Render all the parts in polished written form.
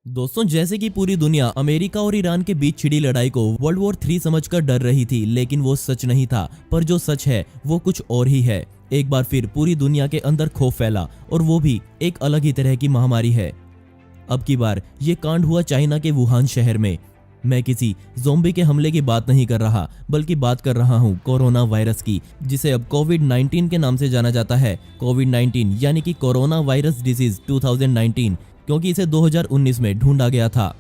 दोस्तों, जैसे कि पूरी दुनिया अमेरिका और ईरान के बीच छिड़ी लड़ाई को वर्ल्ड वॉर 3 समझकर डर रही थी, लेकिन वो सच नहीं था। पर जो सच है वो कुछ और ही है। एक बार फिर पूरी दुनिया के अंदर खौफ फैला, और वो भी एक अलग ही तरह की महामारी है। अब की बार ये कांड हुआ चाइना के वुहान शहर में। मैं किसी ज़ोंबी के हमले की बात नहीं कर रहा, बल्कि बात कर रहा हूँ कोरोना वायरस की, जिसे अब कोविड-19 के नाम से जाना जाता है। कोविड-19 यानी कि कोरोना वायरस डिजीज 2019, क्योंकि इसे 2019 में ढूंढा गया था।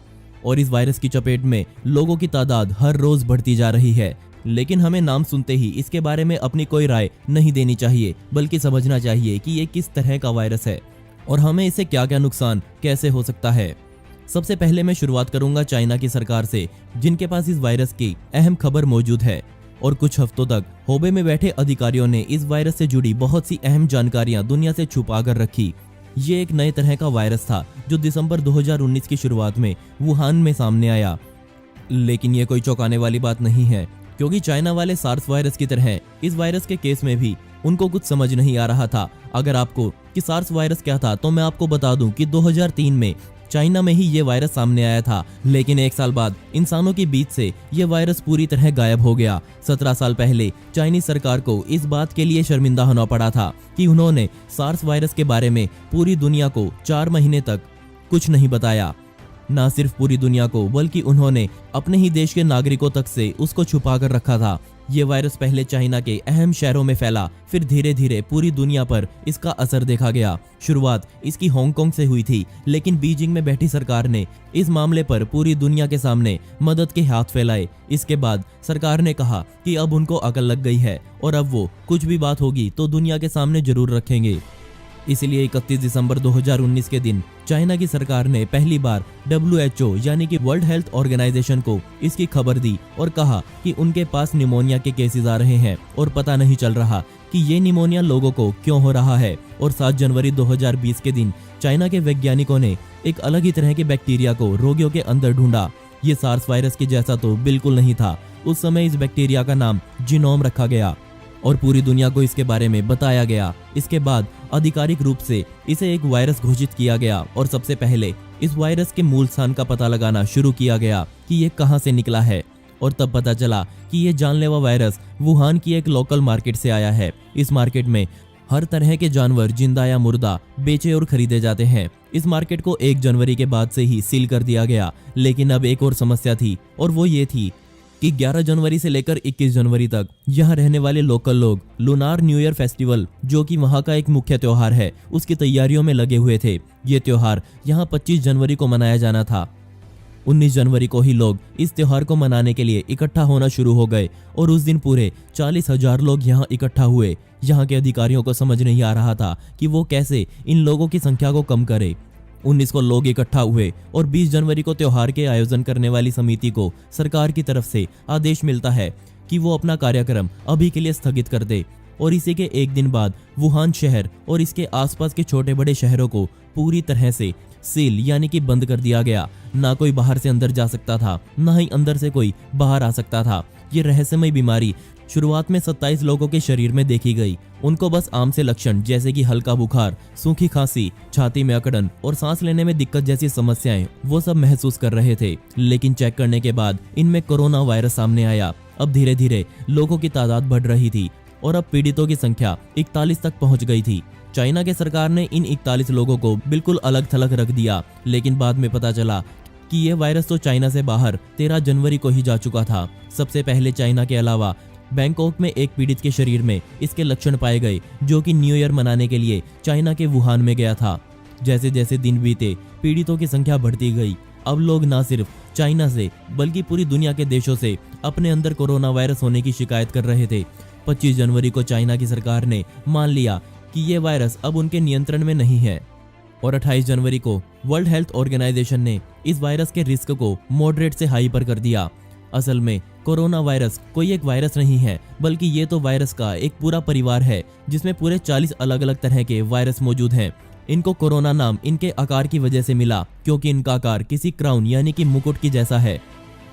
और इस वायरस की चपेट में लोगों की तादाद हर रोज बढ़ती जा रही है। लेकिन हमें नाम सुनते ही इसके बारे में अपनी कोई राय नहीं देनी चाहिए, बल्कि समझना चाहिए कि ये किस तरह का वायरस है और हमें इससे क्या क्या नुकसान कैसे हो सकता है। सबसे पहले मैं शुरुआत करूंगा चाइना की सरकार से, जिनके पास इस वायरस की अहम खबर मौजूद है। और कुछ हफ्तों तक होबे में बैठे अधिकारियों ने इस वायरस से जुड़ी बहुत सी अहम जानकारियां दुनिया से छुपा कर रखी। ये एक नए तरह का वायरस था जो दिसंबर 2019 की शुरुआत में वुहान में सामने आया। लेकिन ये कोई चौंकाने वाली बात नहीं है, क्योंकि चाइना वाले सार्स वायरस की तरह इस वायरस के केस में भी उनको कुछ समझ नहीं आ रहा था। अगर आपको कि सार्स वायरस क्या था, तो मैं आपको बता दूं कि 2003 में चाइना में ही ये वायरस सामने आया था, लेकिन एक साल बाद इंसानों के बीच से ये वायरस पूरी तरह गायब हो गया। 17 साल पहले चाइनीज सरकार को इस बात के लिए शर्मिंदा होना पड़ा था कि उन्होंने सार्स वायरस के बारे में पूरी दुनिया को 4 महीने तक कुछ नहीं बताया। ना सिर्फ पूरी दुनिया को, बल्कि उन्होंने अपने ही देश के नागरिकों तक से उसको छुपा कर रखा था। ये वायरस पहले चाइना के अहम शहरों में फैला, फिर धीरे धीरे पूरी दुनिया पर इसका असर देखा गया। शुरुआत इसकी हांगकांग से हुई थी, लेकिन बीजिंग में बैठी सरकार ने इस मामले पर पूरी दुनिया के सामने मदद के हाथ फैलाए। इसके बाद सरकार ने कहा कि अब उनको अकल लग गई है और अब वो कुछ भी बात होगी तो दुनिया के सामने जरूर रखेंगे। इसलिए 31 दिसंबर 2019 के दिन चाइना की सरकार ने पहली बार WHO यानी कि वर्ल्ड हेल्थ ऑर्गेनाइजेशन को इसकी खबर दी और कहा कि उनके पास निमोनिया के केसेस आ रहे हैं और पता नहीं चल रहा कि ये निमोनिया लोगों को क्यों हो रहा है। और 7 जनवरी 2020 के दिन चाइना के वैज्ञानिकों ने एक अलग ही तरह के बैक्टीरिया को रोगियों के अंदर ढूंढा। ये सार्स वायरस के जैसा तो बिल्कुल नहीं था। उस समय इस बैक्टीरिया का नाम जीनोम रखा गया और पूरी दुनिया को इसके बारे में बताया गया। इसके बाद आधिकारिक रूप से इसे एक वायरस घोषित किया गया और सबसे पहले इस वायरस के मूल स्थान का पता लगाना शुरू किया गया कि ये कहां से निकला है। और तब पता चला कि ये जानलेवा वायरस वुहान की एक लोकल मार्केट से आया है। इस मार्केट में हर तरह के जानवर, जिंदा या मुर्दा, बेचे और खरीदे जाते हैं। इस मार्केट को 1 जनवरी के बाद से ही सील कर दिया गया। लेकिन अब एक और समस्या थी, और वो ये थी कि 11 जनवरी से लेकर 21 जनवरी तक यहाँ रहने वाले लोकल लोग लूनार न्यू ईयर फेस्टिवल, जो कि वहाँ का एक मुख्य त्योहार है, उसकी तैयारियों में लगे हुए थे। ये त्योहार यहाँ 25 जनवरी को मनाया जाना था। 19 जनवरी को ही लोग इस त्योहार को मनाने के लिए इकट्ठा होना शुरू हो गए और उस दिन पूरे 40,000 लोग यहाँ इकट्ठा हुए। यहाँ के अधिकारियों को समझ नहीं आ रहा था कि वो कैसे इन लोगों की संख्या को कम करे। 19 को लोग इकट्ठा हुए और 20 जनवरी को त्योहार के आयोजन करने वाली समिति को सरकार की तरफ से आदेश मिलता है कि वो अपना कार्यक्रम अभी के लिए स्थगित कर दे। और इसी के एक दिन बाद वुहान शहर और इसके आसपास के छोटे बड़े शहरों को पूरी तरह से सील यानी कि बंद कर दिया गया। ना कोई बाहर से अंदर जा सकता था, ना ही अंदर से कोई बाहर आ सकता था। ये रहस्यमय बीमारी शुरुआत में 27 लोगों के शरीर में देखी गई। उनको बस आम से लक्षण जैसे कि हल्का बुखार, सूखी खांसी, छाती में अकड़न और सांस लेने में दिक्कत जैसी समस्याएं वो सब महसूस कर रहे थे। लेकिन चेक करने के बाद इनमें कोरोना वायरस सामने आया। अब धीरे धीरे लोगों की तादाद बढ़ रही थी और अब पीड़ितों की संख्या 41 तक पहुंच गई थी। चाइना के सरकार ने इन 41 लोगों को बिल्कुल अलग थलग रख दिया, लेकिन बाद में पता चला कि यह वायरस तो चाइना से बाहर 13 जनवरी को ही जा चुका था। सबसे पहले चाइना के अलावा बैंकॉक में एक पीड़ित के शरीर में इसके लक्षण पाए गए, जो कि न्यू ईयर मनाने के लिए चाइना के वुहान में गया था। जैसे जैसे दिन बीते, पीड़ितों की संख्या बढ़ती गई। अब लोग ना सिर्फ चाइना से, बल्कि पूरी दुनिया के देशों से अपने अंदर कोरोना वायरस होने की शिकायत कर रहे थे। 25 जनवरी को चाइना की सरकार ने मान लिया कि ये वायरस अब उनके नियंत्रण में नहीं है और 28 जनवरी को वर्ल्ड हेल्थ ऑर्गेनाइजेशन ने इस वायरस के रिस्क को मॉडरेट से हाई पर कर दिया। असल में कोरोना वायरस कोई एक वायरस नहीं है, बल्कि ये तो वायरस का एक पूरा परिवार है, जिसमें पूरे 40 अलग अलग तरह के वायरस मौजूद हैं। इनको कोरोना नाम इनके आकार की वजह से मिला, क्योंकि इनका आकार किसी क्राउन यानी कि मुकुट की जैसा है।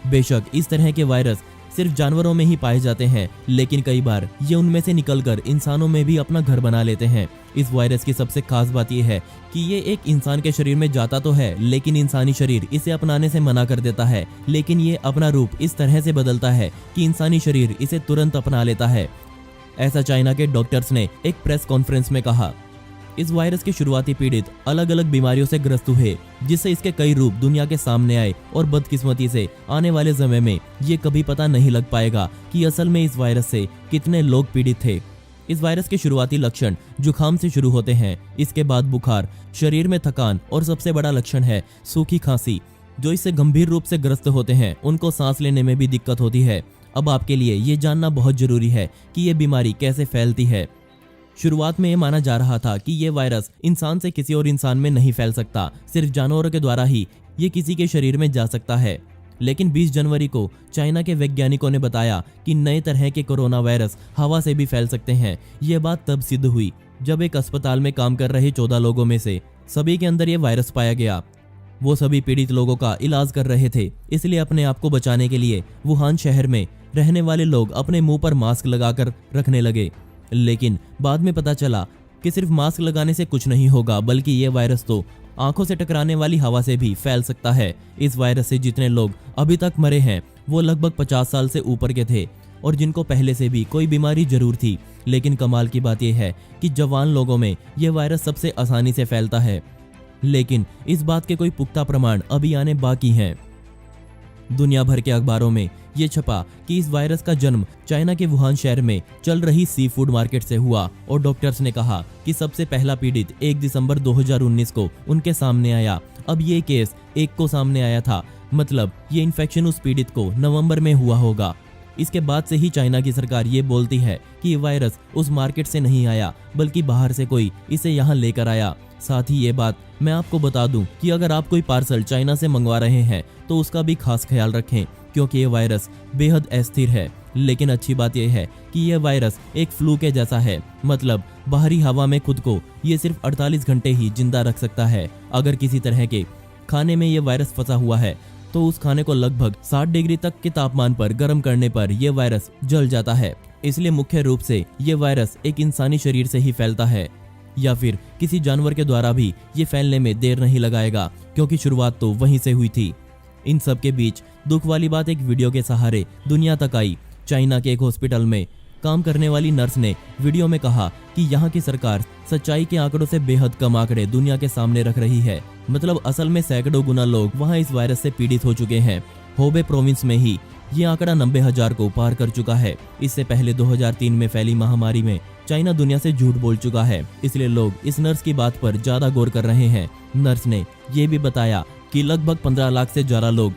बेशक इस तरह के वायरस सिर्फ जानवरों में ही पाए जाते हैं, लेकिन कई बार ये उनमें से निकलकर इंसानों में भी अपना घर बना लेते हैं। इस वायरस की सबसे खास बात यह है कि ये एक इंसान के शरीर में जाता तो है, लेकिन इंसानी शरीर इसे अपनाने से मना कर देता है। लेकिन ये अपना रूप इस तरह से बदलता है कि इंसानी शरीर इसे तुरंत अपना लेता है। ऐसा चाइना के डॉक्टर्स ने एक प्रेस कॉन्फ्रेंस में कहा। इस वायरस के शुरुआती पीड़ित अलग अलग बीमारियों से ग्रस्त हुए, जिससे इसके कई रूप दुनिया के सामने आए और बदकिस्मती से आने वाले समय में ये कभी पता नहीं लग पाएगा कि असल में इस वायरस से कितने लोग पीड़ित थे। इस वायरस के शुरुआती लक्षण जुकाम से शुरू होते हैं, इसके बाद बुखार, शरीर में थकान और सबसे बड़ा लक्षण है सूखी खांसी। जो इससे गंभीर रूप से ग्रस्त होते हैं उनको सांस लेने में भी दिक्कत होती है। अब आपके लिए ये जानना बहुत जरूरी है कि ये बीमारी कैसे फैलती है। शुरुआत में ये माना जा रहा था कि ये वायरस इंसान से किसी और इंसान में नहीं फैल सकता, सिर्फ जानवरों के द्वारा ही ये किसी के शरीर में जा सकता है। लेकिन 20 जनवरी को चाइना के वैज्ञानिकों ने बताया कि नए तरह के कोरोना वायरस हवा से भी फैल सकते हैं। ये बात तब सिद्ध हुई जब एक अस्पताल में काम कर रहे 14 लोगों में से सभी के अंदर ये वायरस पाया गया। वो सभी पीड़ित लोगों का इलाज कर रहे थे, इसलिए अपने आप को बचाने के लिए वुहान शहर में रहने वाले लोग अपने मुंह पर मास्क लगाकर रखने लगे। लेकिन बाद में पता चला कि सिर्फ मास्क लगाने से कुछ नहीं होगा, बल्कि ये वायरस तो आंखों से टकराने वाली हवा से भी फैल सकता है। इस वायरस से जितने लोग अभी तक मरे हैं वो लगभग 50 साल से ऊपर के थे और जिनको पहले से भी कोई बीमारी जरूर थी। लेकिन कमाल की बात यह है कि जवान लोगों में यह वायरस सबसे आसानी से फैलता है। लेकिन इस बात के कोई पुख्ता प्रमाण अभी आने बाकी हैं। दुनिया भर के अखबारों में ये छपा कि इस वायरस का जन्म चाइना के वुहान शहर में चल रही सी फूड मार्केट से हुआ और डॉक्टर्स ने कहा कि सबसे पहला पीड़ित 1 दिसंबर 2019 को उनके सामने आया। अब ये केस 1 को सामने आया था, मतलब ये इन्फेक्शन उस पीड़ित को नवंबर में हुआ होगा। इसके बाद से ही चाइना की सरकार ये बोलती है कि ये वायरस उस मार्केट से नहीं आया, बल्कि बाहर से कोई इसे यहाँ लेकर आया। साथ ही ये बात मैं आपको बता दूं कि अगर आप कोई पार्सल चाइना से मंगवा रहे हैं तो उसका भी खास ख्याल रखें, क्योंकि ये वायरस बेहद अस्थिर है। लेकिन अच्छी बात यह है कि यह वायरस एक फ्लू के जैसा है, मतलब बाहरी हवा में खुद को ये सिर्फ 48 घंटे ही जिंदा रख सकता है। अगर किसी तरह के खाने में ये वायरस फंसा हुआ है तो उस खाने को लगभग 60 डिग्री तक के तापमान पर गर्म करने पर यह वायरस जल जाता है। इसलिए मुख्य रूप से ये वायरस एक इंसानी शरीर से ही फैलता है या फिर किसी जानवर के द्वारा भी ये फैलने में देर नहीं लगाएगा, क्योंकि शुरुआत तो वहीं से हुई थी। इन सब के बीच दुख वाली बात एक वीडियो के सहारे दुनिया तक आई। चाइना के एक हॉस्पिटल में काम करने वाली नर्स ने वीडियो में कहा कि यहाँ की सरकार सच्चाई के आंकड़ों से बेहद कम आंकड़े दुनिया के सामने रख रही है। मतलब असल में सैकड़ों गुना लोग वहाँ इस वायरस से पीड़ित हो चुके हैं। होबे प्रोविंस में ही ये आंकड़ा 90,000 को पार कर चुका है। इससे पहले 2003 में फैली महामारी में चाइना दुनिया से झूठ बोल चुका है, इसलिए लोग इस नर्स की बात पर ज्यादा गौर कर रहे हैं। नर्स ने ये भी बताया कि लगभग 15 लाख से ज्यादा लोग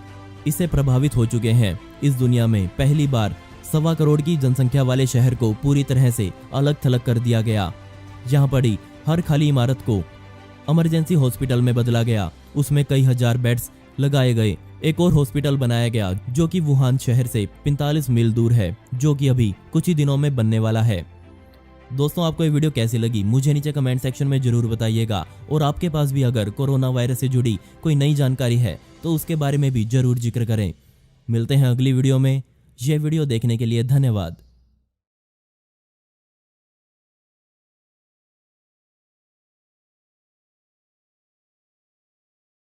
इससे प्रभावित हो चुके हैं। इस दुनिया में पहली बार 1.25 करोड़ की जनसंख्या वाले शहर को पूरी तरह से अलग थलग कर दिया गया। यहाँ पड़ी हर खाली इमारत को इमरजेंसी हॉस्पिटल में बदला गया। उसमें कई हजार बेड्स लगाए गए। एक और हॉस्पिटल बनाया गया जो कि वुहान शहर से 45 मील दूर है, जो कि अभी कुछ ही दिनों में बनने वाला है। दोस्तों, आपको ये वीडियो कैसी लगी मुझे नीचे कमेंट सेक्शन में जरूर बताइएगा। और आपके पास भी अगर कोरोना वायरस से जुड़ी कोई नई जानकारी है तो उसके बारे में भी जरूर जिक्र करें। मिलते हैं अगली वीडियो में। यह वीडियो देखने के लिए धन्यवाद।